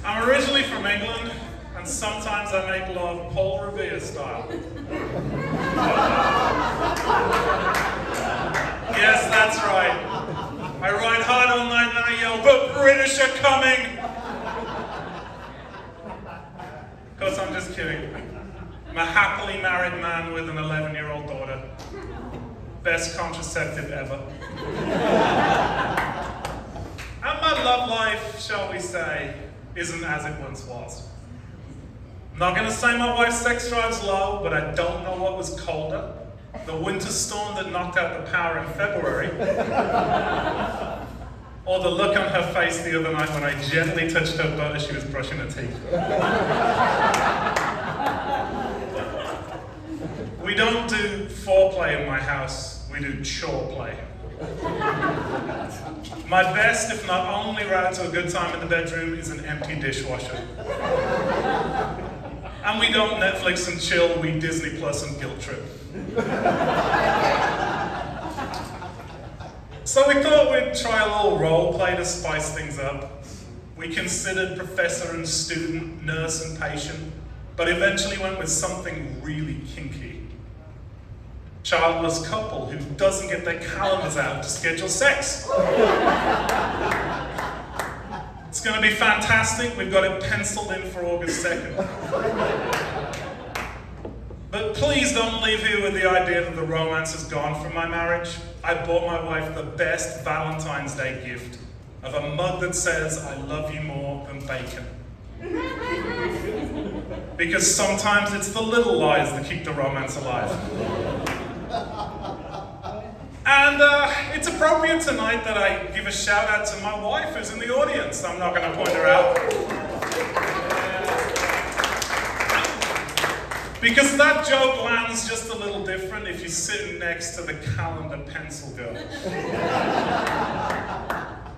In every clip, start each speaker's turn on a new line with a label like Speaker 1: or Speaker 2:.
Speaker 1: I'm originally from England, and sometimes I make love Paul Revere style. Yes, that's right. I ride hard all night and I yell, "The British are coming!" Of course, I'm just kidding. I'm a happily married man with an 11-year-old daughter. Best contraceptive ever. And my love life, shall we say, isn't as it once was. I'm not going to say my wife's sex drive's low, but I don't know what was colder. The winter storm that knocked out the power in February, or the look on her face the other night when I gently touched her butt as she was brushing her teeth. We don't do foreplay in my house, we do chore play. My best, if not only route to a good time in the bedroom is an empty dishwasher. And we don't Netflix and chill, we Disney Plus and guilt trip. So we thought we'd try a little role play to spice things up. We considered professor and student, nurse and patient, but eventually went with something really kinky. Childless couple who doesn't get their calendars out to schedule sex. It's going to be fantastic. We've got it penciled in for August 2nd. But please don't leave here with the idea that the romance is gone from my marriage. I bought my wife the best Valentine's Day gift of a mug that says, "I love you more than bacon." Because sometimes it's the little lies that keep the romance alive. And it's appropriate tonight that I give a shout out to my wife who's in the audience. I'm not going to point her out. Because that joke lands just a little different if you're sitting next to the calendar pencil girl.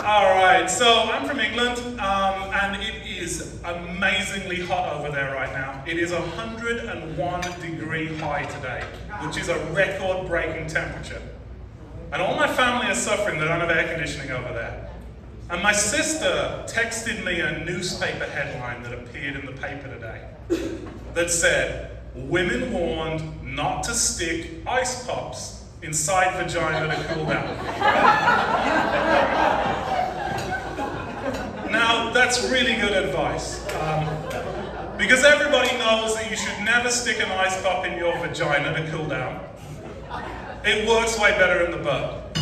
Speaker 1: Alright, so I'm from England, and it is amazingly hot over there right now. It is 101-degree high today, which is a record-breaking temperature. And all my family are suffering, they don't have air conditioning over there. And my sister texted me a newspaper headline that appeared in the paper today that said, "Women warned not to stick ice pops inside vagina to cool down." Now, that's really good advice. Because everybody knows that you should never stick an ice pop in your vagina to cool down. It works way better in the butt.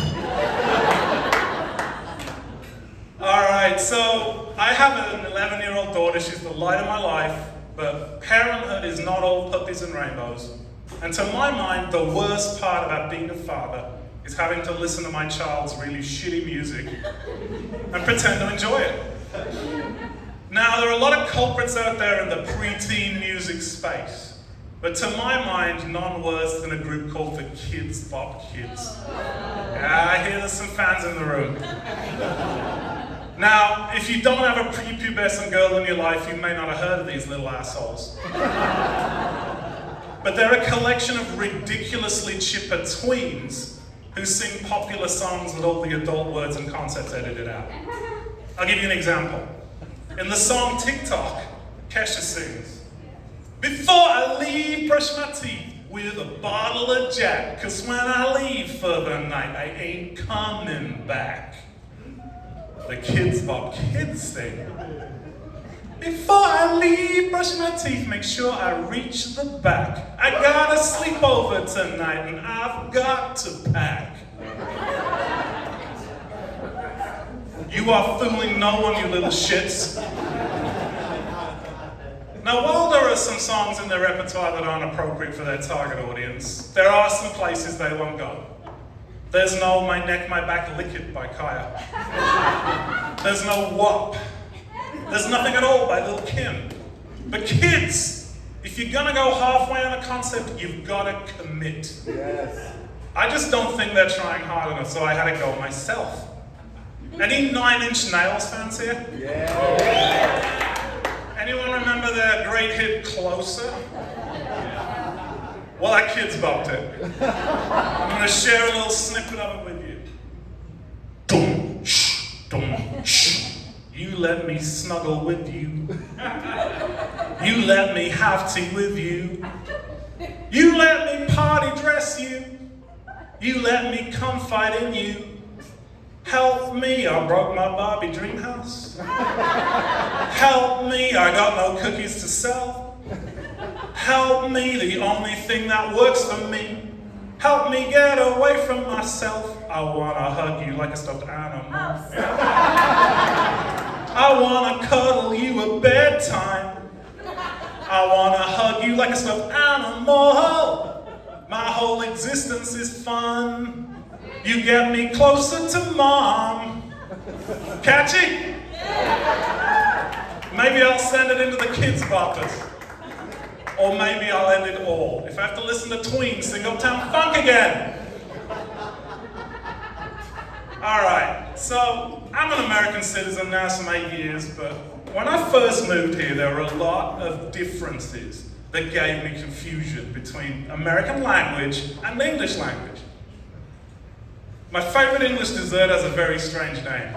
Speaker 1: Alright, so I have an 11-year-old daughter. She's the light of my life. But parenthood is not all puppies and rainbows. And to my mind, the worst part about being a father is having to listen to my child's really shitty music and pretend to enjoy it. Now, there are a lot of culprits out there in the preteen music space. But to my mind, none worse than a group called the Kids Bop Kids. Yeah, I hear there's some fans in the room. Now, if you don't have a prepubescent girl in your life, you may not have heard of these little assholes. But they're a collection of ridiculously chipper tweens who sing popular songs with all the adult words and concepts edited out. I'll give you an example. In the song TikTok, Kesha sings, "Before I leave, brush my teeth with a bottle of Jack, 'cause when I leave for the night, I ain't coming back." The Kids Bop Kids sing, "Before I leave, brush my teeth, make sure I reach the back. I got a sleepover tonight and I've got to pack." You are fooling no one, you little shits. Now, while there are some songs in their repertoire that aren't appropriate for their target audience, there are some places they won't go. There's no "My Neck, My Back, Lick It" by Kaya. There's no "WAP." There's nothing at all by Lil' Kim. But kids, if you're gonna go halfway on a concept, you've gotta commit. Yes. I just don't think they're trying hard enough, so I had to go myself. Any 9 Inch Nails fans here? Yeah. Anyone remember their great hit "Closer"? Well, that Kids bopped it. I'm going to share a little snippet of it with you. Dum, shh, You let me snuggle with you. You let me have tea with you. You let me party dress you. You let me confide in you. Help me, I broke my Barbie dream house. Help me, I got no cookies to sell. Help me, the only thing that works for me. Help me get away from myself. I wanna hug you like a stuffed animal. I wanna cuddle you at bedtime. I wanna hug you like a stuffed animal. My whole existence is fun. You get me closer to mom. Catchy? Maybe I'll send it into the kids' boppers. Or maybe I'll end it all. If I have to listen to tweens sing Uptown Funk again. Alright, so I'm an American citizen now, some 8 years, but when I first moved here, there were a lot of differences that gave me confusion between American language and English language. My favorite English dessert has a very strange name.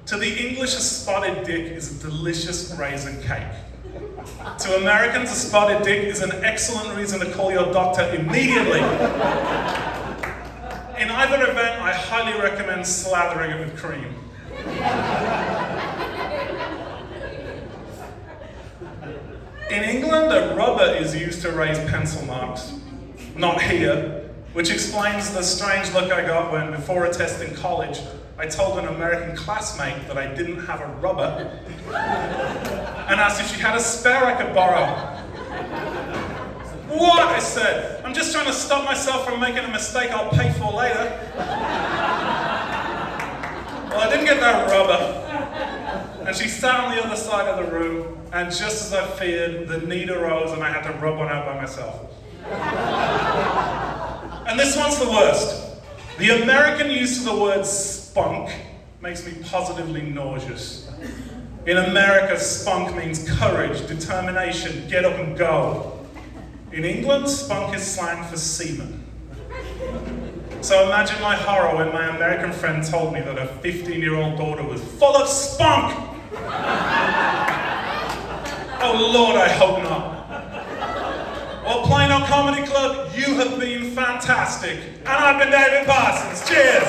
Speaker 1: To the English, a spotted dick is a delicious raisin cake. To Americans, a spotted dick is an excellent reason to call your doctor immediately. In either event, I highly recommend slathering it with cream. In England, a rubber is used to raise pencil marks. Not here. Which explains the strange look I got when, before a test in college, I told an American classmate that I didn't have a rubber and asked if she had a spare I could borrow. What? I said. I'm just trying to stop myself from making a mistake I'll pay for later. Well, I didn't get that rubber. And she sat on the other side of the room, and just as I feared, the need arose and I had to rub one out by myself. And this one's the worst. The American use of the word spunk makes me positively nauseous. In America, spunk means courage, determination, get up and go. In England, spunk is slang for semen. So imagine my horror when my American friend told me that her 15-year-old daughter was full of spunk! Oh Lord, I hope not. Well, Plano Comedy Club, you have been fantastic. And I've been David Parsons. Cheers!